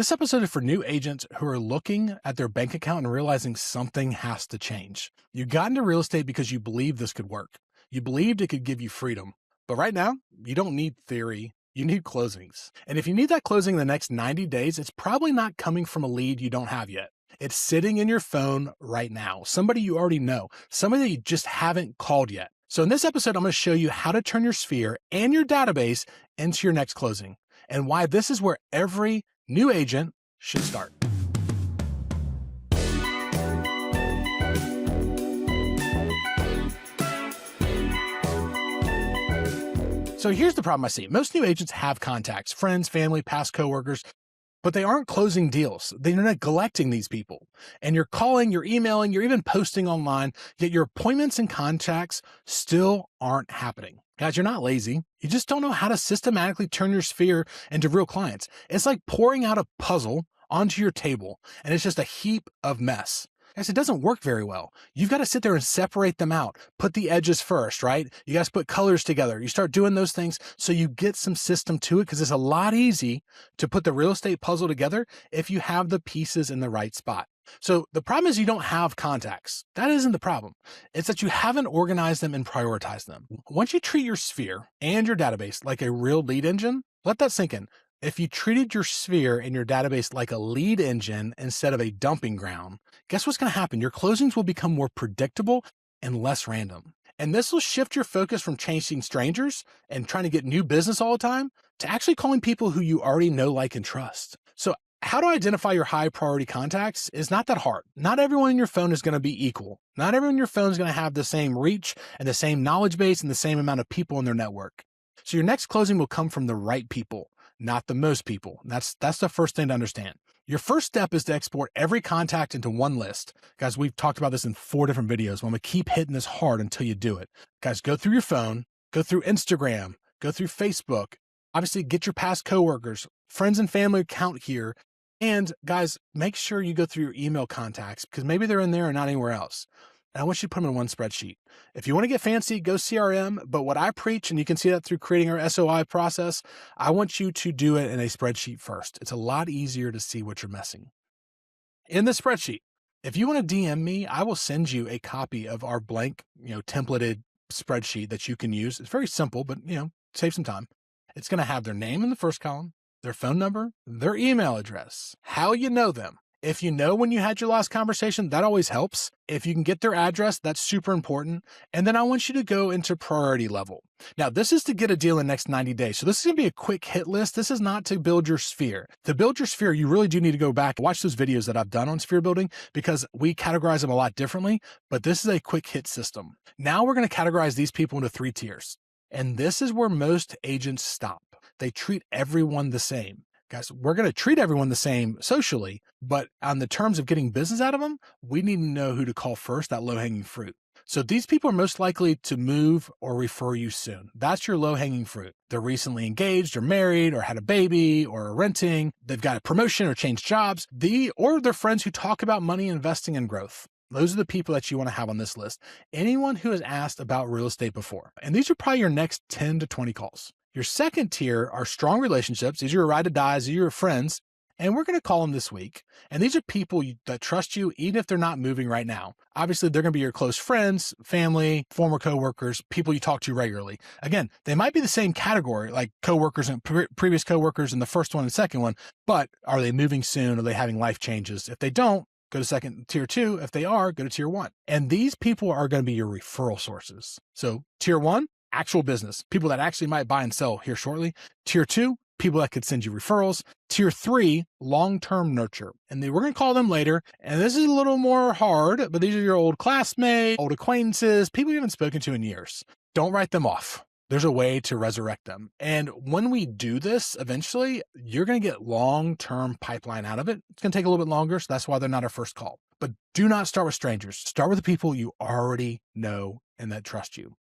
This episode is for new agents who are looking at their bank account and realizing something has to change. You got into real estate because you believed this could work. You believed it could give you freedom. But right now, you don't need theory. You need closings. And if you need that closing in the next 90 days, it's probably not coming from a lead you don't have yet. It's sitting in your phone right now. Somebody you already know, somebody that you just haven't called yet. So in this episode, I'm going to show you how to turn your sphere and your database into your next closing, and why this is where every new agent should start. So here's the problem I see. Most new agents have contacts, friends, family, past coworkers, but they aren't closing deals. They're neglecting these people. And you're calling, you're emailing, you're even posting online, yet your appointments and contacts still aren't happening. Guys, you're not lazy. You just don't know how to systematically turn your sphere into real clients. It's like pouring out a puzzle onto your table, and it's just a heap of mess. Guys, it doesn't work very well. You've got to sit there and separate them out. Put the edges first, right? You guys put colors together. You start doing those things so you get some system to it, because it's a lot easy to put the real estate puzzle together if you have the pieces in the right spot. So the problem is you don't have contacts. That isn't the problem. It's that you haven't organized them and prioritized them. Once you treat your sphere and your database like a real lead engine, let that sink in. If you treated your sphere and your database like a lead engine instead of a dumping ground, guess what's going to happen? Your closings will become more predictable and less random. And this will shift your focus from chasing strangers and trying to get new business all the time to actually calling people who you already know, like, and trust. So how to identify your high priority contacts is not that hard. Not everyone in your phone is going to be equal. Not everyone in your phone is going to have the same reach and the same knowledge base and the same amount of people in their network. So your next closing will come from the right people, not the most people. That's the first thing to understand. Your first step is to export every contact into one list. Guys, we've talked about this in 4 different videos. I'm going to keep hitting this hard until you do it. Guys, go through your phone, go through Instagram, go through Facebook. Obviously, get your past coworkers, friends and family account here. And guys, make sure you go through your email contacts, because maybe they're in there and not anywhere else. And I want you to put them in one spreadsheet. If you want to get fancy, go CRM. But what I preach, and you can see that through creating our SOI process, I want you to do it in a spreadsheet first. It's a lot easier to see what you're missing. In the spreadsheet, if you want to DM me, I will send you a copy of our blank, templated spreadsheet that you can use. It's very simple, but save some time. It's going to have their name in the first column, their phone number, their email address, how you know them. If you know when you had your last conversation, that always helps. If you can get their address, that's super important. And then I want you to go into priority level. Now, this is to get a deal in the next 90 days. So this is going to be a quick hit list. This is not to build your sphere. To build your sphere, you really do need to go back and watch those videos that I've done on sphere building, because we categorize them a lot differently, but this is a quick hit system. Now we're going to categorize these people into 3 tiers. And this is where most agents stop. They treat everyone the same. Guys, we're going to treat everyone the same socially, but on the terms of getting business out of them, we need to know who to call first, that low-hanging fruit. So these people are most likely to move or refer you soon. That's your low-hanging fruit. They're recently engaged or married or had a baby or are renting. They've got a promotion or changed jobs. Or they're friends who talk about money, investing, and growth. Those are the people that you want to have on this list. Anyone who has asked about real estate before. And these are probably your next 10 to 20 calls. Your second tier are strong relationships. These are your ride or dies. These are your friends. And we're going to call them this week. And these are people that trust you, even if they're not moving right now. Obviously, they're going to be your close friends, family, former coworkers, people you talk to regularly. Again, they might be the same category, like coworkers and previous coworkers in the first one and second one, but are they moving soon? Are they having life changes? If they don't, go to tier 2. If they are, go to tier 1. And these people are going to be your referral sources. So tier 1, actual business, people that actually might buy and sell here shortly. Tier 2, people that could send you referrals. Tier 3, long-term nurture. And we're going to call them later. And this is a little more hard, but these are your old classmates, old acquaintances, people you haven't spoken to in years. Don't write them off. There's a way to resurrect them. And when we do this, eventually, you're going to get long-term pipeline out of it. It's going to take a little bit longer, so that's why they're not our first call. But do not start with strangers. Start with the people you already know and that trust you.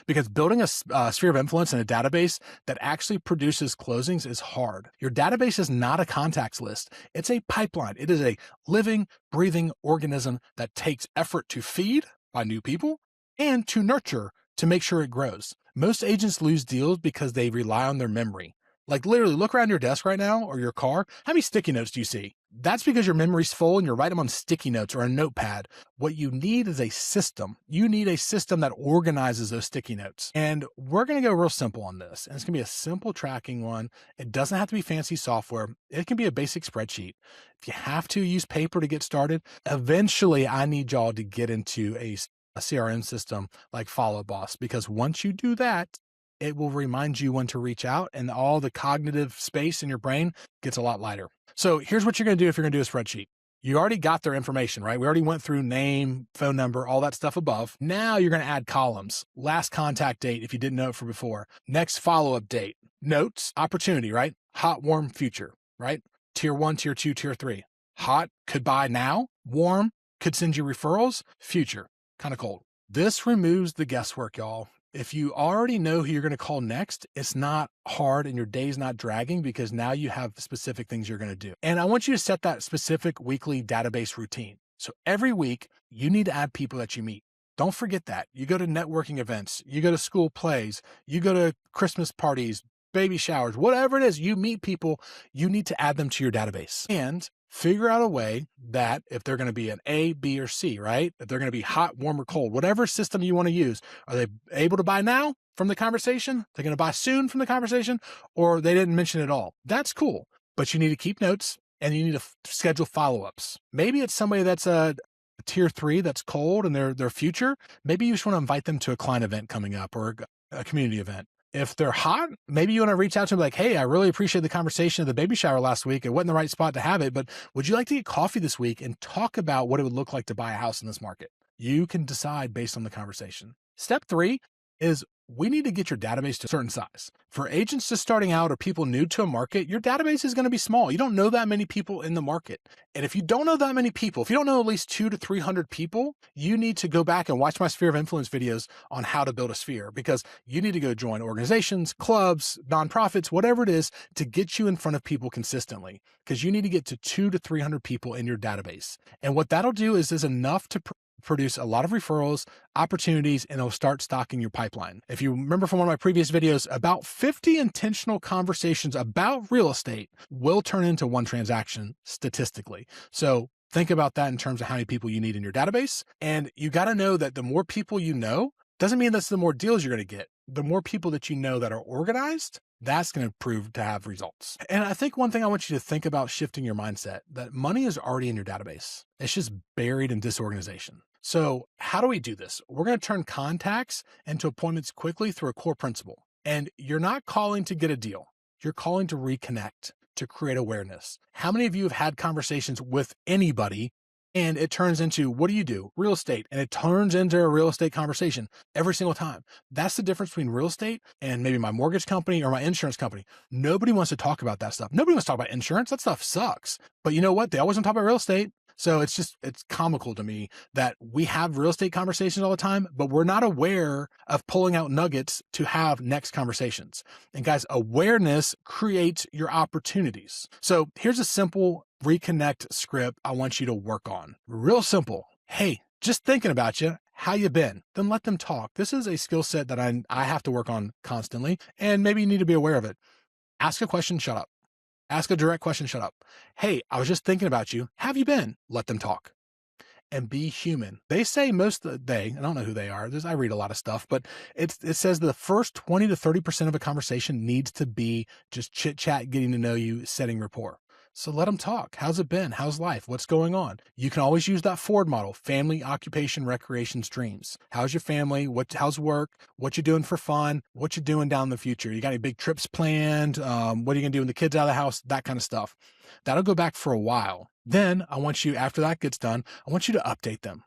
Because building a sphere of influence and a database that actually produces closings is hard. Your database is not a contacts list. It's a pipeline. It is a living, breathing organism that takes effort to feed by new people and to nurture to make sure it grows. Most agents lose deals because they rely on their memory. Like literally look around your desk right now or your car. How many sticky notes do you see? That's because your memory's full and you're writing them on sticky notes or a notepad. What you need is a system. You need a system that organizes those sticky notes. And we're going to go real simple on this. And it's going to be a simple tracking one. It doesn't have to be fancy software. It can be a basic spreadsheet. If you have to use paper to get started, eventually I need y'all to get into a CRM system like Follow Boss, because once you do that, it will remind you when to reach out and all the cognitive space in your brain gets a lot lighter. So here's what you're going to do if you're going to do a spreadsheet. You already got their information, right? We already went through name, phone number, all that stuff above. Now you're going to add columns. Last contact date, if you didn't know it from before. Next follow-up date. Notes, opportunity, right? Hot, warm, future, right? Tier 1, tier 2, tier 3. Hot, could buy now. Warm, could send you referrals. Future, kind of cold. This removes the guesswork, y'all. If you already know who you're going to call next, it's not hard and your day's not dragging because now you have specific things you're going to do. And I want you to set that specific weekly database routine. So every week you need to add people that you meet. Don't forget that. You go to networking events, you go to school plays, you go to Christmas parties, baby showers, whatever it is, you meet people, you need to add them to your database. And figure out a way that if they're going to be an A, B, or C, right? If they're going to be hot, warm, or cold, whatever system you want to use, are they able to buy now from the conversation? They're going to buy soon from the conversation, or they didn't mention it at all. That's cool, but you need to keep notes and you need to schedule follow-ups. Maybe it's somebody that's a tier 3 that's cold and their future. Maybe you just want to invite them to a client event coming up or a community event. If they're hot, maybe you want to reach out to them like, hey, I really appreciate the conversation of the baby shower last week. It wasn't the right spot to have it, but would you like to get coffee this week and talk about what it would look like to buy a house in this market? You can decide based on the conversation. Step 3 is we need to get your database to a certain size. For agents just starting out or people new to a market, your database is going to be small. You don't know that many people in the market. And if you don't know that many people, if you don't know at least 200 to 300 people, you need to go back and watch my Sphere of Influence videos on how to build a sphere, because you need to go join organizations, clubs, nonprofits, whatever it is, to get you in front of people consistently, because you need to get to 200 to 300 people in your database. And what that'll do is enough to produce a lot of referrals, opportunities, and it'll start stocking your pipeline. If you remember from one of my previous videos, about 50 intentional conversations about real estate will turn into one transaction statistically. So think about that in terms of how many people you need in your database. And you got to know that the more people you know doesn't mean that's the more deals you're going to get. The more people that you know that are organized, that's going to prove to have results. And I think one thing I want you to think about shifting your mindset, that money is already in your database. It's just buried in disorganization. So how do we do this? We're going to turn contacts into appointments quickly through a core principle. And you're not calling to get a deal. You're calling to reconnect, to create awareness. How many of you have had conversations with anybody and it turns into, what do you do? Real estate. And it turns into a real estate conversation every single time. That's the difference between real estate and maybe my mortgage company or my insurance company. Nobody wants to talk about that stuff. Nobody wants to talk about insurance. That stuff sucks. But you know what? They always want to talk about real estate. So it's comical to me that we have real estate conversations all the time, but we're not aware of pulling out nuggets to have next conversations. And guys, awareness creates your opportunities. So here's a simple reconnect script I want you to work on. Real simple. Hey, just thinking about you. How you been? Then let them talk. This is a skill set that I have to work on constantly, and maybe you need to be aware of it. Ask a question, shut up. Ask a direct question, shut up. Hey, I was just thinking about you. Have you been? Let them talk. And be human. They say most of the day, I don't know who they are. I read a lot of stuff, but it says the first 20 to 30% of a conversation needs to be just chit chat, getting to know you, setting rapport. So let them talk. How's it been? How's life? What's going on? You can always use that Ford model: family, occupation, recreations, dreams. How's your family? How's work? What you doing for fun? What you doing down in the future? You got any big trips planned? What are you going to do when the kids out of the house? That kind of stuff. That'll go back for a while. Then I want you, after that gets done, I want you to update them.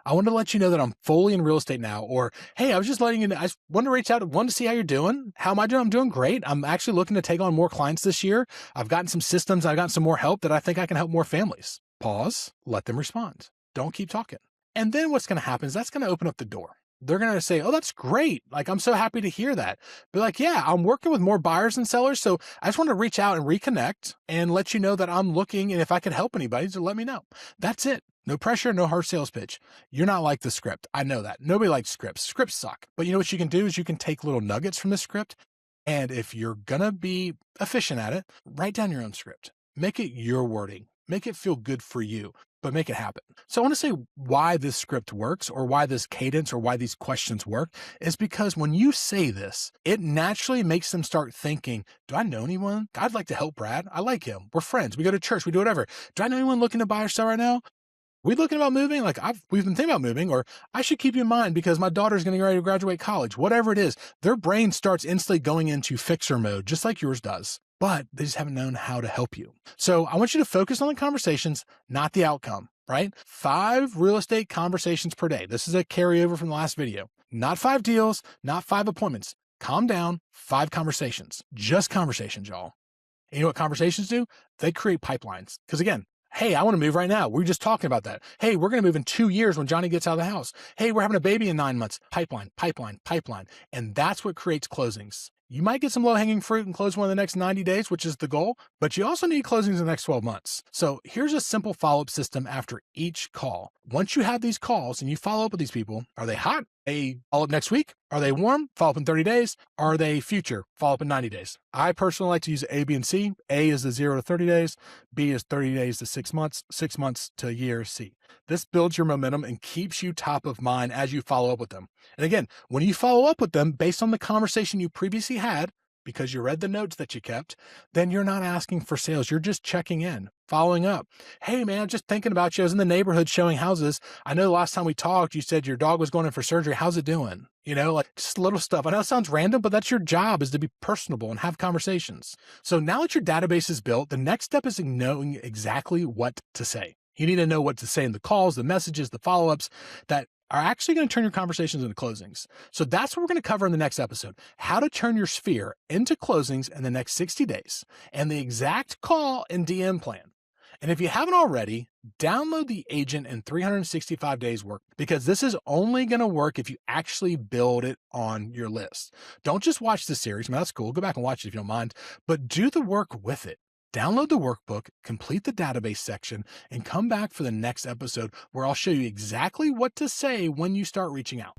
I want to let you know that I'm fully in real estate now. Or, hey, I was just letting you know, I want to reach out, want to see how you're doing. How am I doing? I'm doing great. I'm actually looking to take on more clients this year. I've gotten some systems. I've gotten some more help that I think I can help more families. Pause, let them respond. Don't keep talking. And then what's going to happen is that's going to open up the door. They're going to say, oh, that's great. Like, I'm so happy to hear that. Be like, yeah, I'm working with more buyers and sellers. So I just want to reach out and reconnect and let you know that I'm looking. And if I can help anybody, so let me know. That's it. No pressure, no hard sales pitch. You're not like the script. I know that. Nobody likes scripts. Scripts suck. But you know what you can do is you can take little nuggets from the script And if you're going to be efficient at it, write down your own script. Make it your wording. Make it feel good for you, but make it happen. So I want to say why this script works, or why this cadence, or why these questions work, is because when you say this, it naturally makes them start thinking, do I know anyone? I'd like to help Brad. I like him. We're friends. We go to church. We do whatever. Do I know anyone looking to buy or sell right now? We looking about moving? Like we've been thinking about moving, or I should keep you in mind because my daughter's getting ready to graduate college. Whatever it is, their brain starts instantly going into fixer mode, just like yours does. But they just haven't known how to help you. So I want you to focus on the conversations, not the outcome, right? 5 real estate conversations per day. This is a carryover from the last video. Not 5 deals, not 5 appointments. Calm down, 5 conversations. Just conversations, y'all. And you know what conversations do? They create pipelines. Because again, hey, I want to move right now. We were just talking about that. Hey, we're going to move in 2 years when Johnny gets out of the house. Hey, we're having a baby in 9 months. Pipeline, pipeline, pipeline. And that's what creates closings. You might get some low-hanging fruit and close one in the next 90 days, which is the goal, but you also need closings in the next 12 months. So here's a simple follow-up system after each call. Once you have these calls and you follow up with these people, are they hot? They follow up next week? Are they warm? Follow up in 30 days? Are they future? Follow up in 90 days. I personally like to use A, B, and C. A is the 0 to 30 days. B is 30 days to 6 months, 6 months to a year, C. This builds your momentum and keeps you top of mind as you follow up with them. And again, when you follow up with them based on the conversation you previously had, because you read the notes that you kept, then you're not asking for sales. You're just checking in, following up. Hey man, just thinking about you. I was in the neighborhood showing houses. I know the last time we talked, you said your dog was going in for surgery. How's it doing? You know, like just little stuff. I know it sounds random, but that's your job, is to be personable and have conversations. So now that your database is built, the next step is knowing exactly what to say. You need to know what to say in the calls, the messages, the follow-ups that are actually going to turn your conversations into closings. So that's what we're going to cover in the next episode, how to turn your sphere into closings in the next 60 days and the exact call and DM plan. And if you haven't already, download the Agent in 365 Days work, because this is only going to work if you actually build it on your list. Don't just watch the series. I mean, that's cool. Go back and watch it if you don't mind, but do the work with it. Download the workbook, complete the database section, and come back for the next episode where I'll show you exactly what to say when you start reaching out.